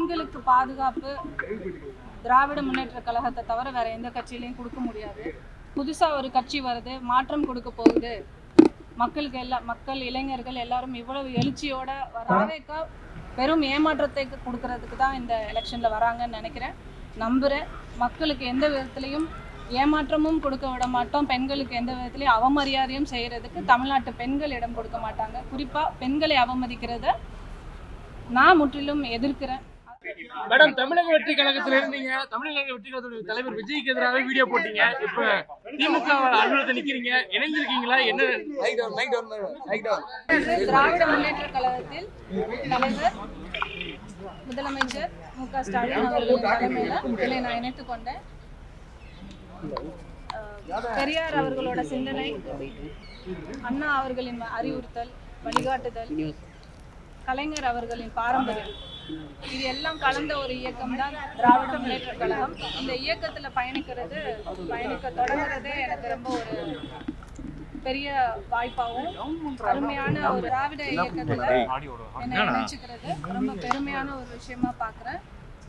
பெண்களுக்கு பாதுகாப்பு திராவிட முன்னேற்ற கழகத்தை தவிர வேற எந்த கட்சியிலையும் கொடுக்க முடியாது. புதுசா ஒரு கட்சி வருது, மாற்றம் கொடுக்க போகுது, மக்கள் இளைஞர்கள் எல்லாரும் இவ்வளவு எழுச்சியோட வராவேக்கா பெரும் ஏமாற்றத்தை கொடுக்கறதுக்கு தான் இந்த எலெக்ஷன்ல வராங்கன்னு நினைக்கிறேன், நம்புறேன். மக்களுக்கு எந்த விதத்திலையும் ஏமாற்றமும் கொடுக்க விட மாட்டோம், பெண்களுக்கு எந்த விதத்திலையும் அவமரியாதையும் செய்யறதுக்கு தமிழ்நாட்டு பெண்கள் இடம் கொடுக்க மாட்டாங்க. குறிப்பா பெண்களை அவமதிக்கிறத நான் முற்றிலும் எதிர்க்கிறேன். மேடம், தமிழக வெற்றி கழகத்துல இருந்தீங்க, தமிழக வெற்றி கழகத்துடைய தலைவர் விஜய்க்கு எதிராக வீடியோ போட்டீங்க. இப்ப திமுக அலுவலகத்தில் நிக்கிறீங்க, இணைந்திருக்கீங்களா? என்ன திராவிட முன்னேற்ற கழகத்தில் தலைவர் முதலமைச்சர் மு.க. ஸ்டாலின் அவர்களின் தலைமையில இதில் நான் இணைத்துக் கொண்டேன். பெரியார் அவர்களோட சிந்தனை, அண்ணா அவர்களின் அறிவுறுத்தல், வழிகாட்டுதல், கலைஞர் அவர்களின் பாரம்பரியம், இது எல்லாம் கலந்த ஒரு இயக்கம் தான் திராவிட முன்னேற்ற கழகம். இந்த இயக்கத்துல பயணிக்க தொடங்குறதே எனக்கு ரொம்ப ஒரு பெரிய வாய்ப்பாகவும், அருமையான ஒரு திராவிட இயக்கத்துல என்னை இணைச்சுக்கிறது ரொம்ப பெருமையான ஒரு விஷயமா பார்க்குறேன்.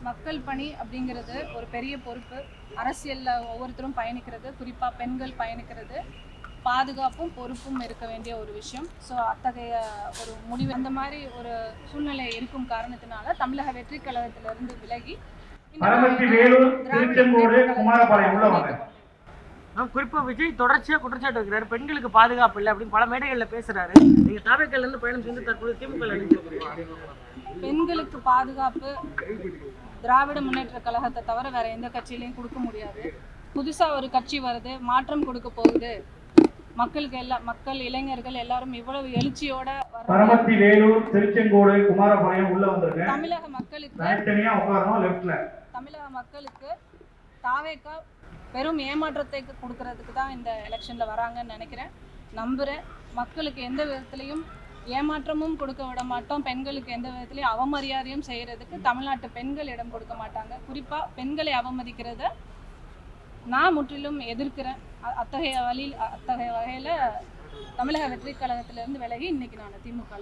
மக்கள் பணி அப்படிங்கிறது ஒரு பெரிய பொறுப்பு. அரசியல்ல ஒவ்வொருத்தரும் பயணிக்கிறது, குறிப்பா பெண்கள் பயணிக்கிறது பாதுகாப்பும் பொறுப்பும் இருக்க வேண்டிய ஒரு விஷயம். ஸோ அத்தகைய ஒரு முடிவு, அந்த மாதிரி ஒரு சூழ்நிலை இருக்கும் காரணத்தினால தமிழக வெற்றி கழகத்திலிருந்து விலகி குறிப்பா விஜய் தொடர்ச்சியா குற்றச்சாட்டு வைக்கிறாரு, பெண்களுக்கு பாதுகாப்பு இல்லை அப்படின்னு பல மேடைகள்ல பேசுறாரு. நீங்க தாவேக்கல்ல இருந்து பயணம் செஞ்சு தற்போது திமுக பெண்களுக்கு பாதுகாப்பு திராவிட முன்னேற்ற கழகத்தை தவிர வேற எந்த கட்சியிலையும் கொடுக்க முடியாது. புதுசா ஒரு கட்சி வருது, மாற்றம் கொடுக்க போகுது, மக்கள் இளைஞர்கள் எல்லாரும் இவ்வளவு எழுச்சியோட தமிழக மக்களுக்கு தாவேக்கா பெரும் ஏமாற்றத்தை கொடுக்கறதுக்கு தான் இந்த எலெக்ஷன்ல வராங்கன்னு நினைக்கிறேன், நம்புறேன். மக்களுக்கு எந்த விதத்திலையும் ஏமாற்றமும் கொடுக்க விட மாட்டோம், பெண்களுக்கு எந்த விதத்திலையும் அவமரியாதையும் செய்யறதுக்கு தமிழ்நாட்டு பெண்கள் இடம் கொடுக்க மாட்டாங்க. குறிப்பா பெண்களை அவமதிக்கிறத நான் முற்றிலும் எதிர்க்கிறேன். அத்தகைய வகையில் தமிழக வெற்றி கழகத்திலிருந்து விலகி இன்னைக்கு நான் திமுக